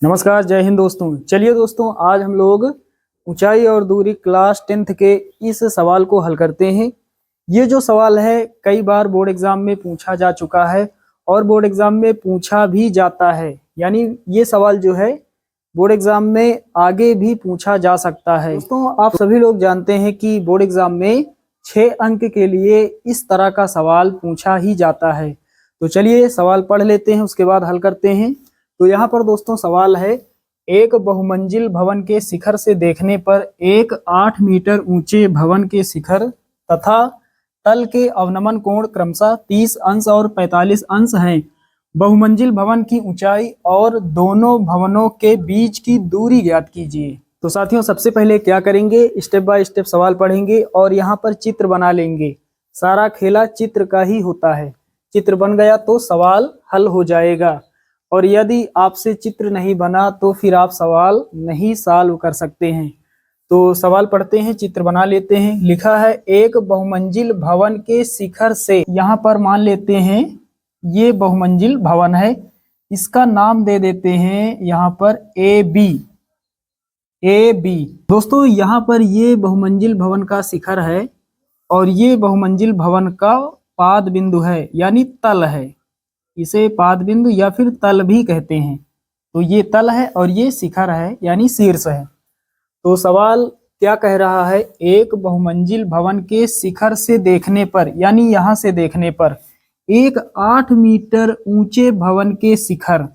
नमस्कार, जय हिंद दोस्तों। चलिए दोस्तों, आज हम लोग ऊंचाई और दूरी क्लास 10th के इस सवाल को हल करते हैं। ये जो सवाल है कई बार बोर्ड एग्जाम में पूछा जा चुका है और बोर्ड एग्जाम में पूछा भी जाता है, यानी ये सवाल जो है बोर्ड एग्जाम में आगे भी पूछा जा सकता है। दोस्तों, आप सभी लोग जानते हैं कि बोर्ड एग्जाम में 6 अंक के लिए इस तरह का सवाल पूछा ही जाता है। तो चलिए सवाल पढ़ लेते हैं, उसके बाद हल करते हैं। तो यहाँ पर दोस्तों सवाल है, एक बहुमंजिल भवन के शिखर से देखने पर एक 8 मीटर ऊंचे भवन के शिखर तथा तल के अवनमन कोण क्रमशः 30 अंश और 45 अंश हैं। बहुमंजिल भवन की ऊंचाई और दोनों भवनों के बीच की दूरी ज्ञात कीजिए। तो साथियों, सबसे पहले क्या करेंगे, स्टेप बाय स्टेप सवाल पढ़ेंगे और यहाँ पर चित्र बना लेंगे। सारा खेला चित्र का ही होता है। चित्र बन गया तो सवाल हल हो जाएगा, और यदि आपसे चित्र नहीं बना तो फिर आप सवाल नहीं सॉल्व कर सकते हैं। तो सवाल पढ़ते हैं, चित्र बना लेते हैं। लिखा है, एक बहुमंजिल भवन के शिखर से, यहाँ पर मान लेते हैं ये बहुमंजिल भवन है, इसका नाम दे देते हैं यहाँ पर ए बी। दोस्तों यहाँ पर ये बहुमंजिल भवन का शिखर है और ये बहुमंजिल भवन का पाद बिंदु है, यानी तल है। इसे पाद बिंदु या फिर तल भी कहते हैं। तो ये तल है और ये शिखर है, यानी शीर्ष है। तो सवाल क्या कह रहा है, एक बहुमंजिल भवन के शिखर से देखने पर, यानी यहाँ से देखने पर एक 8 मीटर ऊंचे भवन के शिखर,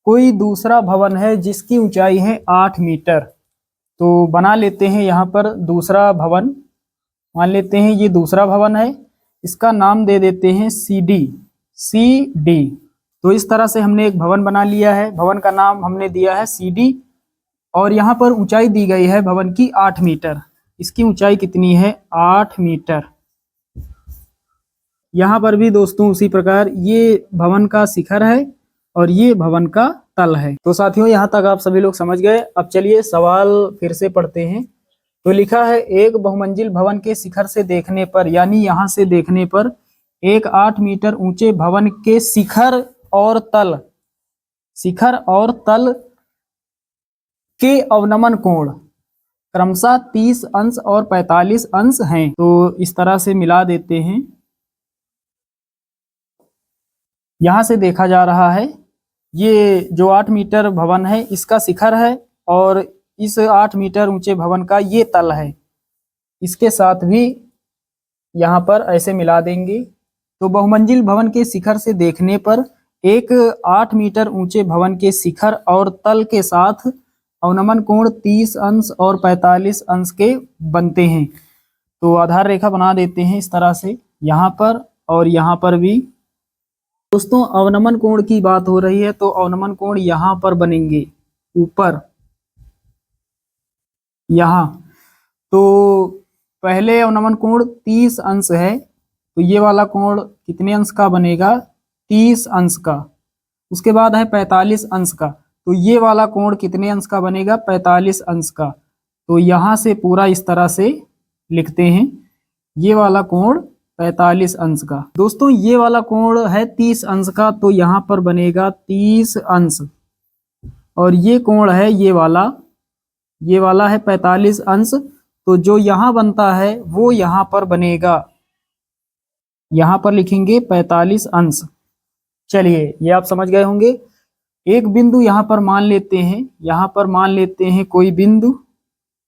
कोई दूसरा भवन है जिसकी ऊंचाई है 8 मीटर। तो बना लेते हैं यहाँ पर दूसरा भवन, मान लेते हैं ये दूसरा भवन है, इसका नाम दे देते हैं सी डी। तो इस तरह से हमने एक भवन बना लिया है, भवन का नाम हमने दिया है सी डी, और यहाँ पर ऊंचाई दी गई है भवन की 8 मीटर। इसकी ऊंचाई कितनी है, 8 मीटर। यहाँ पर भी दोस्तों उसी प्रकार ये भवन का शिखर है और ये भवन का तल है। तो साथियों यहाँ तक आप सभी लोग समझ गए। अब चलिए सवाल फिर से पढ़ते हैं। तो लिखा है, एक बहुमंजिल भवन के शिखर से देखने पर, यानी यहाँ से देखने पर एक 8 मीटर ऊंचे भवन के शिखर और तल के अवनमन कोण क्रमशः 30 अंश और 45 अंश हैं। तो इस तरह से मिला देते हैं। यहां से देखा जा रहा है, ये जो 8 मीटर भवन है इसका शिखर है और इस 8 मीटर ऊंचे भवन का ये तल है। इसके साथ भी यहां पर ऐसे मिला देंगे। तो बहुमंजिल भवन के शिखर से देखने पर एक 8 मीटर ऊंचे भवन के शिखर और तल के साथ अवनमन कोण 30 अंश और 45 अंश के बनते हैं। तो आधार रेखा बना देते हैं इस तरह से, यहाँ पर और यहाँ पर भी। दोस्तों अवनमन कोण की बात हो रही है, तो अवनमन कोण यहाँ पर बनेंगे, ऊपर यहाँ। तो पहले अवनमन कोण 30 अंश है, तो ये वाला कोण कितने अंश का बनेगा, 30 अंश का। उसके बाद है 45 अंश का, तो ये वाला कोण कितने अंश का बनेगा, 45 अंश का। तो यहाँ से पूरा इस तरह से लिखते हैं, ये वाला कोण 45 अंश का। दोस्तों ये वाला कोण है 30 अंश का, तो यहाँ पर बनेगा 30 अंश। और ये कोण है ये वाला है 45 अंश, तो जो यहाँ बनता है वो यहाँ पर बनेगा, यहाँ पर लिखेंगे 45 अंश। चलिए ये आप समझ गए होंगे। एक बिंदु यहाँ पर मान लेते हैं, यहाँ पर मान लेते हैं कोई बिंदु,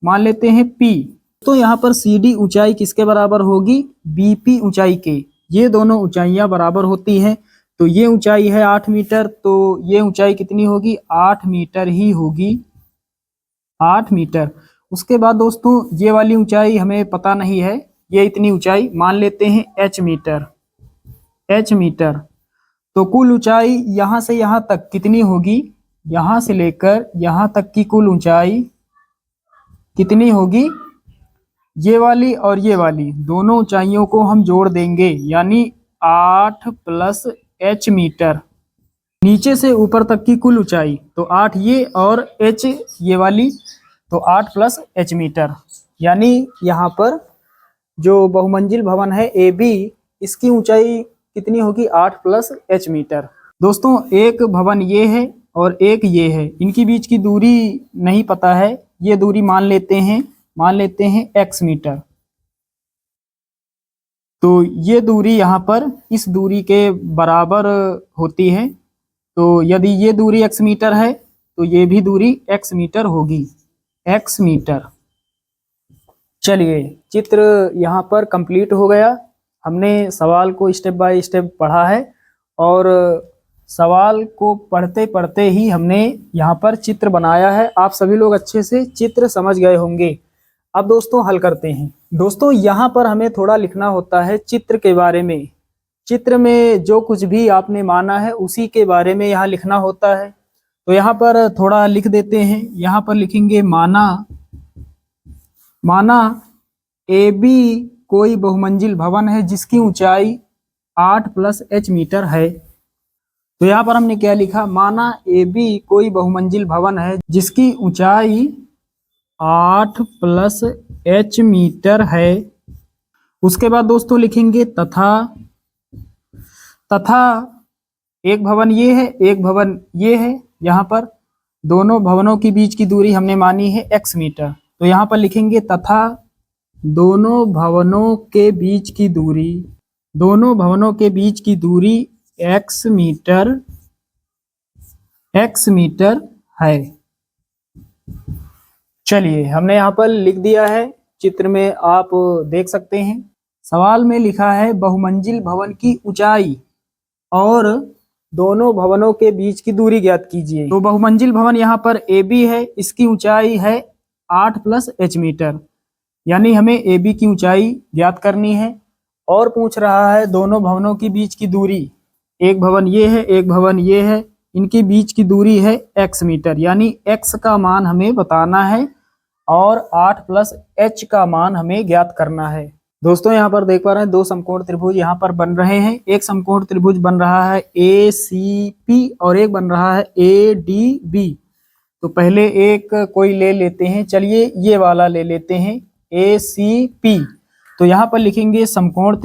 मान लेते हैं P। तो यहाँ पर CD ऊंचाई किसके बराबर होगी, BP ऊंचाई के। ये दोनों ऊंचाइयां बराबर होती हैं। तो ये ऊंचाई है 8 मीटर, तो ये ऊंचाई कितनी होगी, 8 मीटर ही होगी, 8 मीटर। उसके बाद दोस्तों ये वाली ऊंचाई हमें पता नहीं है, ये इतनी ऊंचाई मान लेते हैं H मीटर। तो कुल ऊंचाई यहाँ से यहाँ तक कितनी होगी, यहाँ से लेकर यहाँ तक की कुल ऊंचाई कितनी होगी, ये वाली और ये वाली दोनों ऊंचाइयों को हम जोड़ देंगे, यानी 8 + H मीटर। नीचे से ऊपर तक की कुल ऊंचाई, तो 8 ये और H ये वाली, तो 8 + H मीटर। यानी यहाँ पर जो बहुमंजिल भवन है AB, इसकी ऊंचाई कितनी होगी, 8 + H मीटर। दोस्तों एक भवन ये है और एक ये है, इनकी बीच की दूरी नहीं पता है, ये दूरी मान लेते हैं x मीटर। तो ये दूरी यहाँ पर इस दूरी के बराबर होती है। तो यदि ये दूरी x मीटर है तो ये भी दूरी x मीटर होगी, x मीटर। चलिए, चित्र यहाँ पर कंप्लीट हो गया। हमने सवाल को स्टेप बाय स्टेप पढ़ा है और सवाल को पढ़ते पढ़ते ही हमने यहाँ पर चित्र बनाया है। आप सभी लोग अच्छे से चित्र समझ गए होंगे। अब दोस्तों हल करते हैं। दोस्तों यहाँ पर हमें थोड़ा लिखना होता है चित्र के बारे में। चित्र में जो कुछ भी आपने माना है उसी के बारे में यहाँ लिखना होता है। तो यहाँ पर थोड़ा लिख देते हैं। यहाँ पर लिखेंगे माना ए बी कोई बहुमंजिल भवन है जिसकी ऊंचाई 8 + h मीटर है। तो यहाँ पर हमने क्या लिखा, माना ए बी कोई बहुमंजिल भवन है जिसकी ऊंचाई 8 + h मीटर है। उसके बाद दोस्तों लिखेंगे तथा एक भवन ये है, एक भवन ये है। यहाँ पर दोनों भवनों के बीच की दूरी हमने मानी है x मीटर। तो यहाँ पर लिखेंगे तथा दोनों भवनों के बीच की दूरी x मीटर है। चलिए, हमने यहाँ पर लिख दिया है। चित्र में आप देख सकते हैं। सवाल में लिखा है बहुमंजिल भवन की ऊंचाई और दोनों भवनों के बीच की दूरी ज्ञात कीजिए। तो बहुमंजिल भवन यहाँ पर ए बी है, इसकी ऊंचाई है 8 + h मीटर, यानी हमें ए बी की ऊंचाई ज्ञात करनी है। और पूछ रहा है दोनों भवनों की बीच की दूरी, एक भवन ये है, एक भवन ये है, इनकी बीच की दूरी है x मीटर, यानी x का मान हमें बताना है और 8 + h का मान हमें ज्ञात करना है। दोस्तों यहाँ पर देख पा रहे हैं दो समकोण त्रिभुज यहाँ पर बन रहे हैं। एक समकोण त्रिभुज बन रहा है ACP और एक बन रहा है ADB। तो पहले एक कोई ले लेते हैं। चलिए, ये वाला ले लेते हैं ACP। तो यहाँ पर लिखेंगे समकोण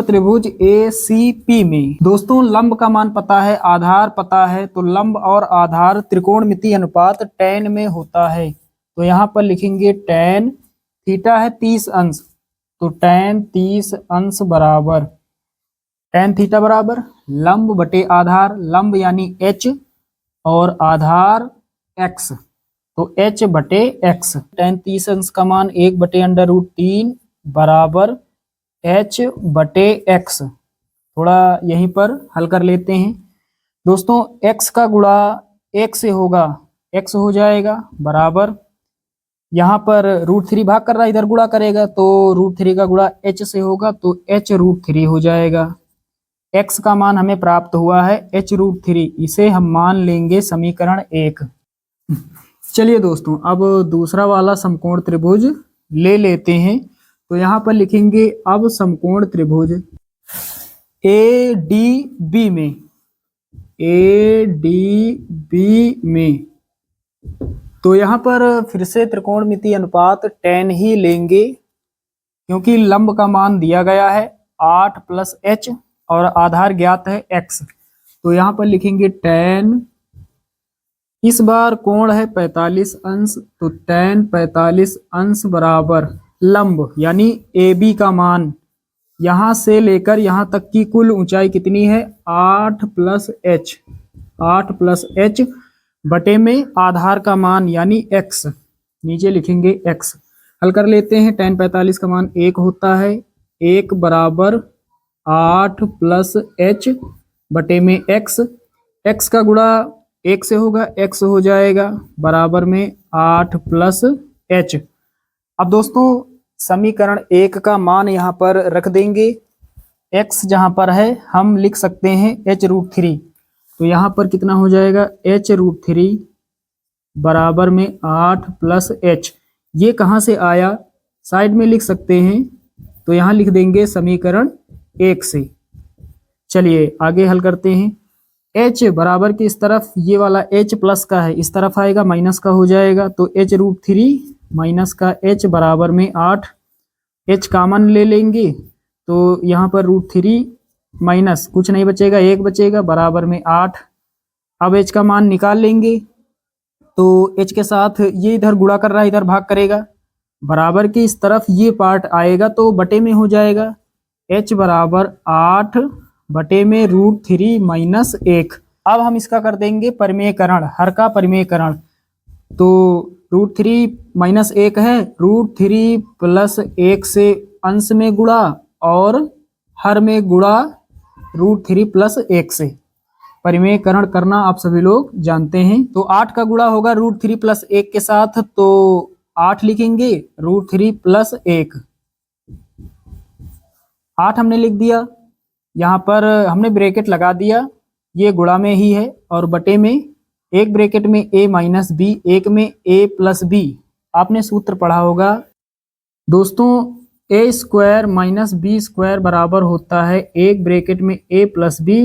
त्रिभुज ACP में दोस्तों लंब का मान पता है, आधार पता है। तो लंब और आधार त्रिकोणमितीय अनुपात tan में होता है। तो यहाँ पर लिखेंगे tan थीटा है 30 अंश, तो tan 30 अंश बराबर tan थीटा बराबर लंब बटे आधार, लंब यानी h और आधार x, तो h बटे x। tan 30 अंश का मान 1/√3 बराबर h बटे x। थोड़ा यहीं पर हल कर लेते हैं। दोस्तों x का गुणा 1 से होगा, x हो जाएगा बराबर, यहाँ पर √3 भाग कर रहा है, इधर गुणा करेगा तो √3 का गुणा h से होगा, तो h√3 हो जाएगा। x का मान हमें प्राप्त हुआ है h√3, इसे हम मान लेंगे समीकरण 1। चलिए दोस्तों, अब दूसरा वाला समकोण त्रिभुज ले लेते हैं। तो यहाँ पर लिखेंगे अब समकोण त्रिभुज ADB में तो यहाँ पर फिर से त्रिकोणमितीय अनुपात tan ही लेंगे, क्योंकि लंब का मान दिया गया है 8 + h और आधार ज्ञात है x। तो यहाँ पर लिखेंगे tan, इस बार कोण है 45 अंश, तो tan 45 अंश बराबर लंब यानी AB का मान यहाँ से लेकर यहाँ तक की कुल ऊंचाई कितनी है 8 + h बटे में आधार का मान यानी x, नीचे लिखेंगे x। हल कर लेते हैं। tan 45 का मान 1 होता है, 1 बराबर 8 + h बटे में x। x का गुणा 1 से होगा, x हो जाएगा बराबर में 8 + h। अब दोस्तों समीकरण 1 का मान यहाँ पर रख देंगे। x जहाँ पर है हम लिख सकते हैं h√3। तो यहाँ पर कितना हो जाएगा h√3 बराबर में 8 + h। ये कहाँ से आया, साइड में लिख सकते हैं, तो यहाँ लिख देंगे समीकरण 1 से। चलिए आगे हल करते हैं। h बराबर की इस तरफ ये वाला h प्लस का है, इस तरफ आएगा माइनस का हो जाएगा, तो h√3 माइनस का h बराबर में 8। h कॉमन ले लेंगे तो यहाँ पर √3 माइनस कुछ नहीं बचेगा, 1 बचेगा, बराबर में 8। अब h का मान निकाल लेंगे तो h के साथ ये इधर गुणा कर रहा है, इधर भाग करेगा, बराबर के इस तरफ ये पार्ट आएगा तो बटे में हो जाएगा। h बराबर 8 बटे में √3 माइनस 1। अब हम इसका कर देंगे परिमेयकरण, हर का परिमेयकरण। तो √3 माइनस 1 है, √3 प्लस 1 से अंश में गुणा और हर में गुणा √3 प्लस 1 से। परिमेयकरण करना आप सभी लोग जानते हैं। तो 8 का गुणा होगा √3 प्लस 1 के साथ, तो 8 लिखेंगे, √3 प्लस 1, 8 हमने लिख दिया। यहाँ पर हमने ब्रैकेट लगा दिया, ये गुणा में ही है, और बटे में एक ब्रैकेट में a माइनस बी, एक में a प्लस बी। आपने सूत्र पढ़ा होगा दोस्तों, a square minus B square बराबर होता है एक ब्रैकेट में a प्लस बी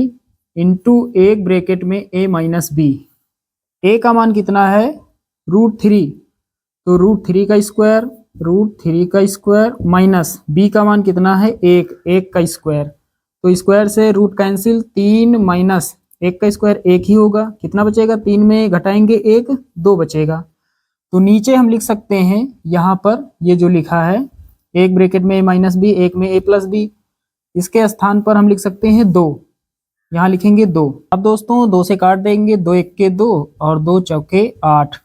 इंटू एक ब्रैकेट में a माइनस बी। a का मान कितना है √3, तो √3 का स्क्वायर, √3 का स्क्वायर माइनस b का मान कितना है 1, 1 का स्क्वायर, तो स्क्वायर से रूट कैंसिल, 3 माइनस 1 का स्क्वायर 1 ही होगा, कितना बचेगा, 3 में घटाएंगे 1, 2 बचेगा। तो नीचे हम लिख सकते हैं यहाँ पर ये जो लिखा है एक ब्रैकेट में a माइनस बी, एक में a प्लस बी, इसके स्थान पर हम लिख सकते हैं 2, यहाँ लिखेंगे 2। अब दोस्तों 2 से काट देंगे, 2 1 के 2 और 2 चौके 8,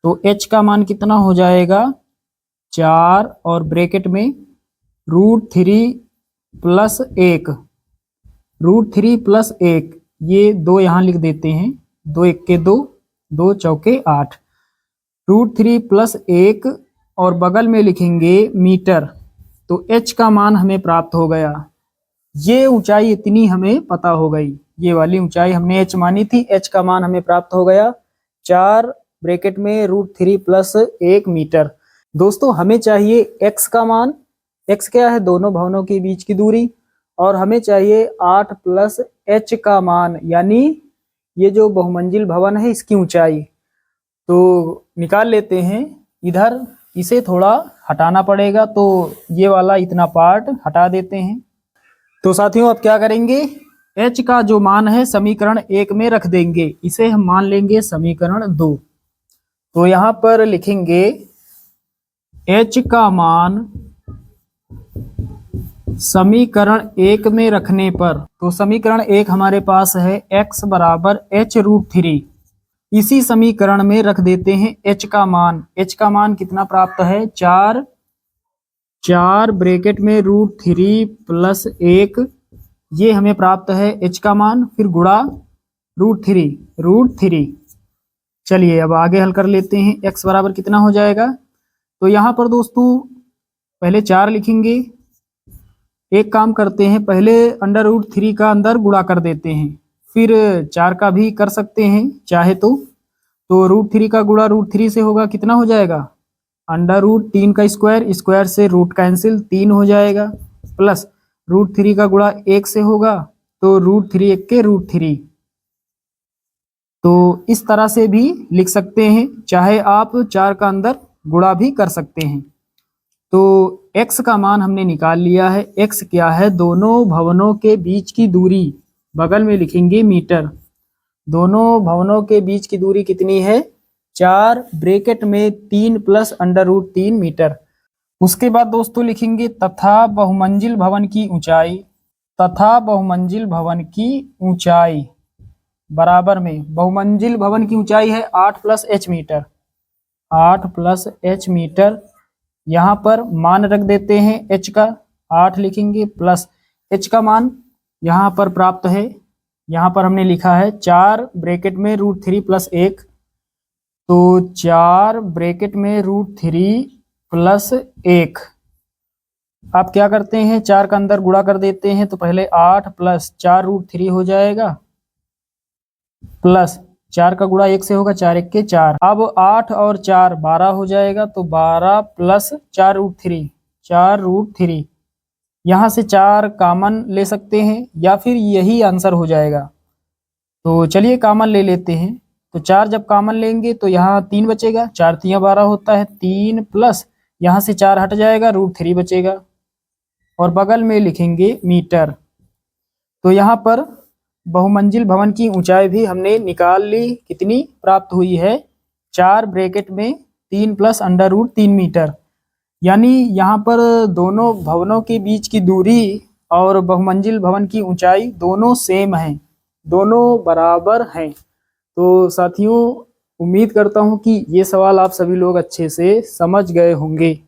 तो h का मान कितना हो जाएगा 4 और ब्रैकेट में √3 प्लस 1, √3 प्लस 1, ये 2 यहाँ लिख देते हैं, 2 1 के 2, 2 चौके 8, √3 प्लस 1 और बगल में लिखेंगे मीटर, तो h का मान हमें प्राप्त हो गया। ये ऊंचाई इतनी हमें पता हो गई, ये वाली ऊंचाई हमने h मानी थी, h का मान हमें प्राप्त हो गया 4 ब्रैकेट में √3 प्लस 1 मीटर। दोस्तों हमें चाहिए x का मान, x क्या है दोनों भवनों के बीच की दूरी, और हमें चाहिए 8 प्लस h का मान, यानी ये जो बहुमंजिल भवन है इसकी ऊंचाई। तो निकाल लेते हैं, इधर इसे थोड़ा हटाना पड़ेगा, तो ये वाला इतना पार्ट हटा देते हैं। तो साथियों अब क्या करेंगे, h का जो मान है समीकरण 1 में रख देंगे, इसे हम मान लेंगे समीकरण 2। तो यहाँ पर लिखेंगे h का मान समीकरण 1 में रखने पर, तो समीकरण 1 हमारे पास है x बराबर h√3, इसी समीकरण में रख देते हैं h का मान। h का मान कितना प्राप्त है 4, 4 ब्रैकेट में √3 प्लस 1, ये हमें प्राप्त है h का मान, फिर गुणा √3। चलिए अब आगे हल कर लेते हैं, x बराबर कितना हो जाएगा, तो यहाँ पर दोस्तों पहले 4 लिखेंगे, एक काम करते हैं पहले √3 का अंदर गुणा कर देते हैं, फिर 4 का भी कर सकते हैं चाहे तो √3 का गुणा √3 से होगा, कितना हो जाएगा √3 का स्क्वायर, स्क्वायर से रूट कैंसिल 3 हो जाएगा, प्लस √3 का गुणा 1 से होगा, तो √3 1 के √3। तो इस तरह से भी लिख सकते हैं, चाहे आप 4 का अंदर गुणा भी कर सकते हैं। तो x का मान हमने निकाल लिया है, x क्या है दोनों भवनों के बीच की दूरी, बगल में लिखेंगे मीटर, दोनों भवनों के बीच की दूरी कितनी है 4 ब्रैकेट में 3 प्लस √3 मीटर। उसके बाद दोस्तों लिखेंगे तथा बहुमंजिल भवन की ऊंचाई, तथा बहुमंजिल भवन की ऊंचाई बराबर में, बहुमंजिल भवन की ऊंचाई है 8 plus h metre, 8 plus h metre, यहाँ पर मान रख देते हैं h का, 8 लिखेंगे प्लस h का मान यहाँ पर प्राप्त है, यहाँ पर हमने लिखा है 4 ब्रैकेट में √3 प्लस 1, तो 4 ब्रैकेट में √3 प्लस 1। आप क्या करते हैं 4 का अंदर गुणा कर देते हैं, तो पहले 8 प्लस 4 √3 हो जाएगा, प्लस 4 का गुणा 1 से होगा, 4 1 के 4, अब 8 और 4 12 हो जाएगा, तो 12 प्लस 4 √3, 4 √3, यहाँ से 4 कामन ले सकते हैं या फिर यही आंसर हो जाएगा। तो चलिए कामन ले लेते हैं, तो 4 जब कामन लेंगे तो यहाँ 3 बचेगा, 4 3 12 होता है, 3 प्लस यहाँ से 4 हट जाएगा, √3 बचेगा, और बगल में लिखेंगे मीटर। तो यहाँ पर बहुमंजिल भवन की ऊंचाई भी हमने निकाल ली, कितनी प्राप्त हुई है, 4 ब्रैकेट में 3 प्लस √3 मीटर। यानी यहाँ पर दोनों भवनों के बीच की दूरी और बहुमंजिल भवन की ऊंचाई दोनों सेम हैं, दोनों बराबर हैं। तो साथियों, उम्मीद करता हूँ कि ये सवाल आप सभी लोग अच्छे से समझ गए होंगे।